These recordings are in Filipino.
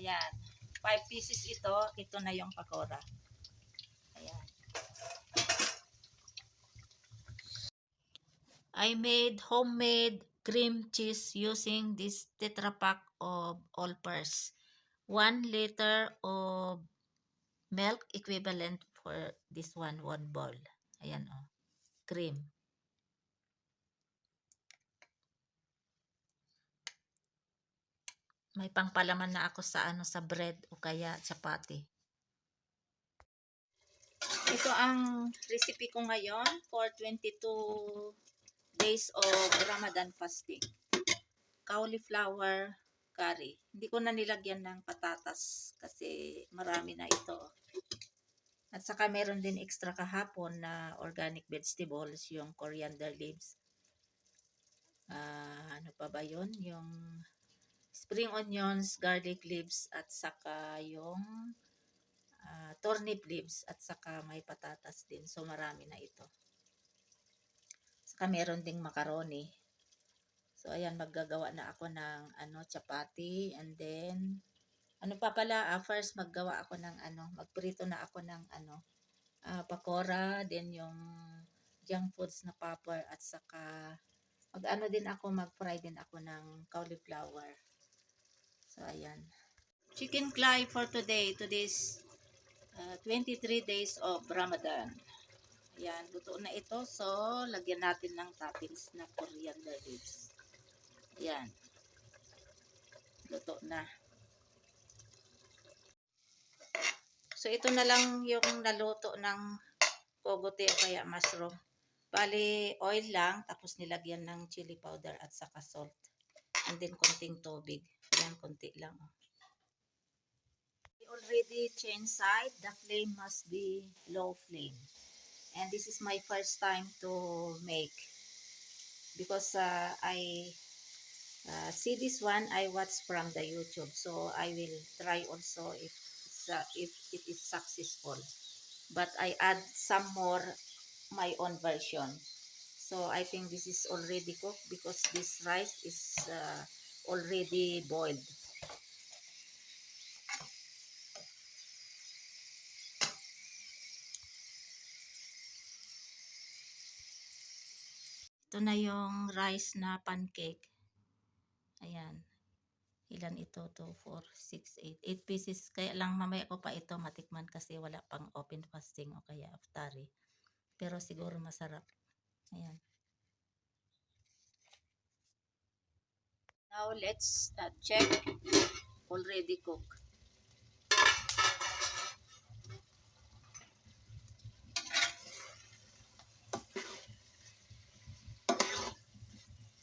Ayan. 5 pieces ito. Ito na yung pakora. Ayan. I made homemade cream cheese using this Tetra Pak of all-purpose. 1 liter of milk equivalent for this one bowl. Ayan o. Cream. May pangpalaman na ako sa sa bread o kaya chapati. Ito ang recipe ko ngayon for 22 days of Ramadan fasting. Cauliflower curry. Hindi ko na nilagyan ng patatas kasi marami na ito. At saka meron din extra kahapon na organic vegetables, yung coriander leaves. Ano pa ba yun? Yung spring onions, garlic leaves, at saka yung turnip leaves, at saka may patatas din. So marami na ito. Saka meron ding macaroni. So ayan, maggagawa na ako ng chapati, and then ano pa pala, first maggawa ako ng magprito na ako ng pakora, then yung junk foods na popper, at saka mag-fry din ako ng cauliflower. So ayan. Chicken clay for today. Today's 23 days of Ramadan. Ayan, luto na ito. So, lagyan natin ng toppings na coriander leaves. Ayan. Luto na. So, ito na lang yung naluto ng kogote o kaya mushroom. Bali, oil lang, tapos nilagyan ng chili powder at saka salt. And then, konting tubig. Ayan, konti lang. We already changed side. The flame must be low flame. And this is my first time to make. Because I see this one, I watched from the YouTube. So, I will try also if it is successful. But I add some more my own version. So I think this is already cooked because this rice is already boiled. Ito na yung rice na pancake. Ayan. Ilan ito? 2, 4, 6, 8. 8 pieces. Kaya lang mamaya ko pa ito matikman kasi wala pang open fasting o kaya iftari. Pero siguro masarap. Ayan. Now let's check. Already cooked.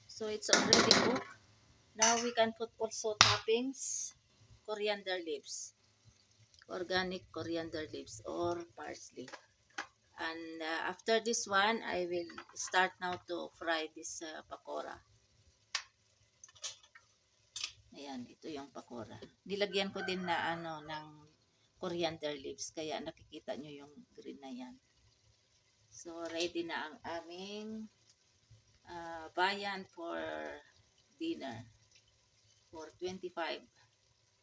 So it's already cooked. Now we can put also toppings. Coriander leaves. Organic coriander leaves or parsley. And after this one, I will start now to fry this pakora. Ayan, ito yung pakora. Nilagyan ko din na ng coriander leaves, kaya nakikita nyo yung green na yan. So, ready na ang aming bayan for dinner for 25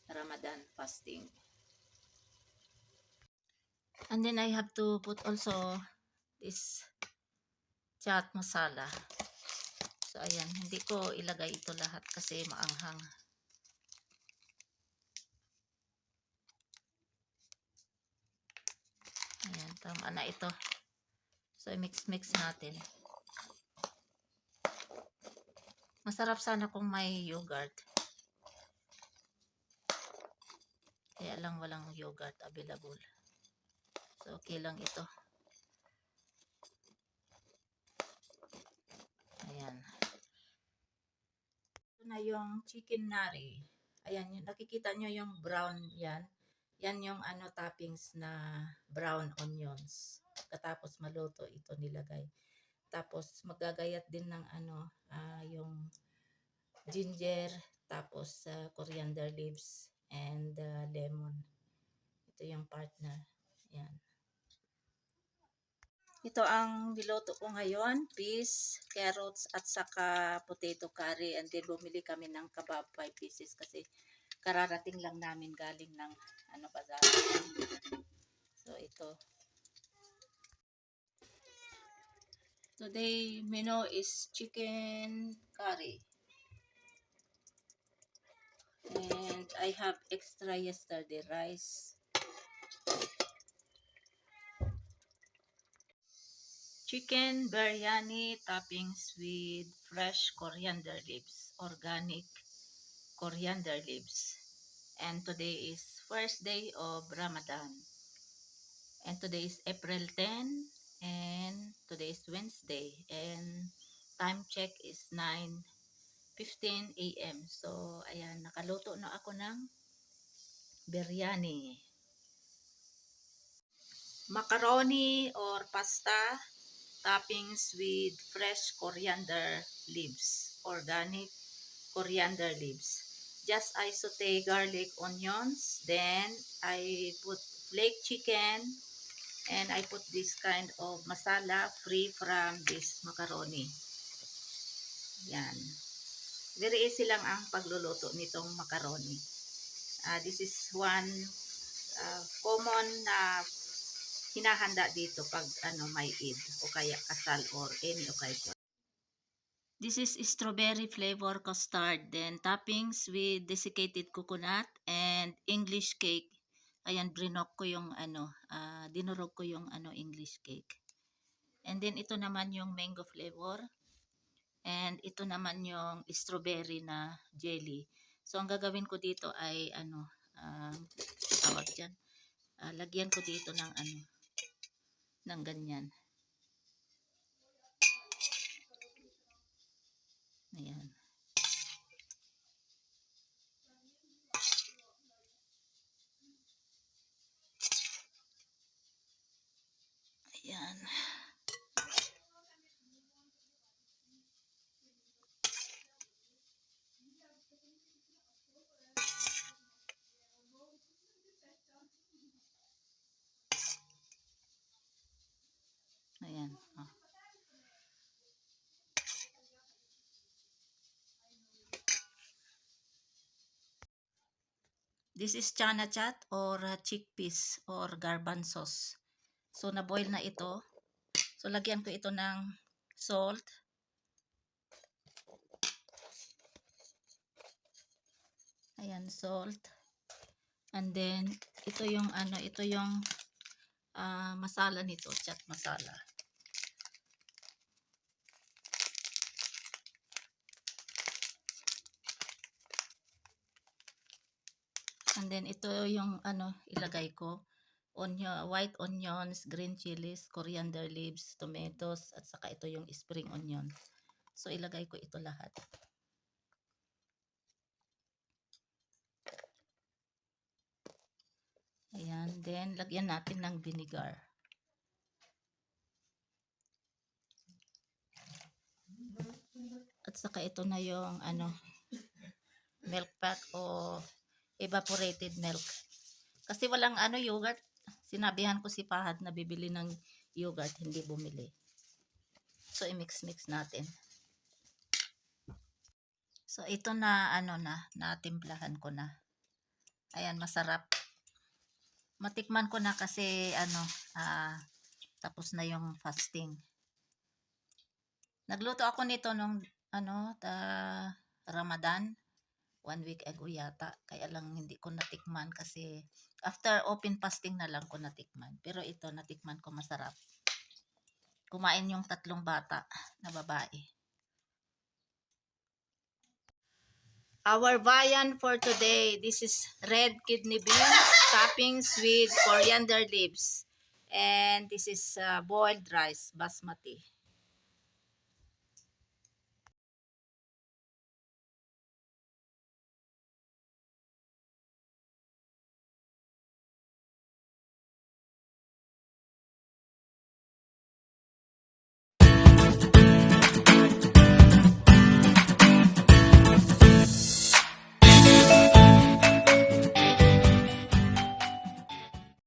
Ramadan fasting. And then I have to put also this chaat masala. So, ayan, hindi ko ilagay ito lahat kasi maanghang. Ayan, tama na ito. So, i-mix-mix natin. Masarap sana kung may yogurt. Kaya lang walang yogurt available. So, okay lang ito. Ayan. Ito na yung chicken nari. Ayan, nakikita nyo yung brown yan. Yan yung toppings na brown onions. Katapos maluto, ito nilagay. Tapos magagayat din ng yung ginger, tapos coriander leaves and lemon. Ito yung partner. Yan. Ito ang niluto ko ngayon, peas, carrots, at saka potato curry. And then bumili kami ng kebab 5 pieces kasi kararating lang namin galing ng bazar. So ito. Today menu is chicken curry. And I have extra yesterday rice. Chicken biryani toppings with fresh coriander leaves, organic coriander leaves. And today is first day of Ramadan. And today is April 10 and today is Wednesday and time check is 9:15 a.m. So ayan, nakaluto na ako ng biryani. Macaroni or pasta toppings with fresh coriander leaves, organic coriander leaves. Just I saute garlic, onions, then I put flake chicken, and I put this kind of masala free from this macaroni. Yan. Very easy lang ang pagluluto nitong macaroni. This is one common na hinahanda dito pag may Eid o kaya kasal or any occasion. This is strawberry flavor custard, then toppings with desiccated coconut and English cake. Ayan, brinok ko yung dinurog ko yung English cake. And then ito naman yung mango flavor. And ito naman yung strawberry na jelly. So ang gagawin ko dito ay tawag diyan. Lagyan ko dito ng ng ganyan. Ayan. Ayan. Ayan. Oh. This is chana chat or chickpeas or garbanzos. So na-boil na ito. So lagyan ko ito ng salt. Ayan, salt. And then ito yung masala nito, chat masala. And then ito yung ilagay ko. White onions, green chilies, coriander leaves, tomatoes, at saka ito yung spring onion. So ilagay ko ito lahat. Ayan, then lagyan natin ng vinegar. At saka ito na yung milk fat o evaporated milk. Kasi walang yogurt. Sinabihan ko si Fahad na bibili ng yogurt, hindi bumili. So i-mix-mix natin. So ito na natimplahan ko na. Ayan, masarap. Matikman ko na kasi tapos na yung fasting. Nagluto ako nito nung Ramadan. 1 week ago yata. Kaya lang hindi ko natikman kasi after open fasting na lang ko natikman. Pero ito natikman ko, masarap. Kumain yung 3 bata na babae. Our viand for today, this is red kidney beans, toppings with coriander leaves. And this is boiled rice, basmati.